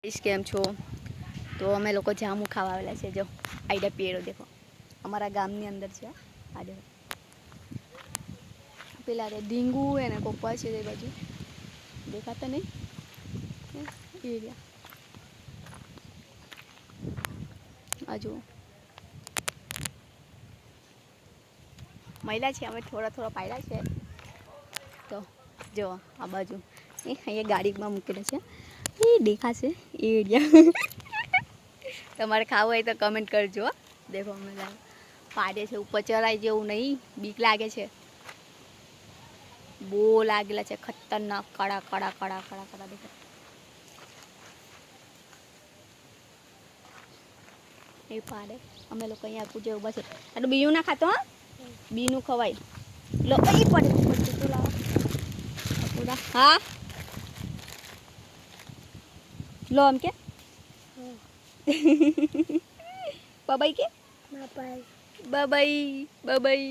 इस केम छो तो अमे लोग जामू खावा आवेला छे। जो आइडा पेड़ो देखो अमरा गामनी अंदर छे। आ देखो पेला रे डींगू है ने कोपा छे ए बाजू देखाता नहीं एरिया आजू महिला छे अमे थोड़ा थोड़ा पायला छे। तो जो आ बाजू ये गाड़ी में मूकेला छे ये देखाशे एरिया तमारे खावो होय तो कमेंट करजो। देखो अमे पाड़े छे ऊपर चढ़ाई जेवुं नहीं बीक लागे छे बो लागेला छे खतरनाक कड़ा कड़ा कड़ा कड़ा कड़ा देखो ए पाड़े अमे लोग अहीं आकू जे उभा छे आ बीनु ना खातो हां बीनु खवाय लो ए पड़े तो लाओ पूरा हां लो हम के बाबाई के बाबाई बाबाई बाबाई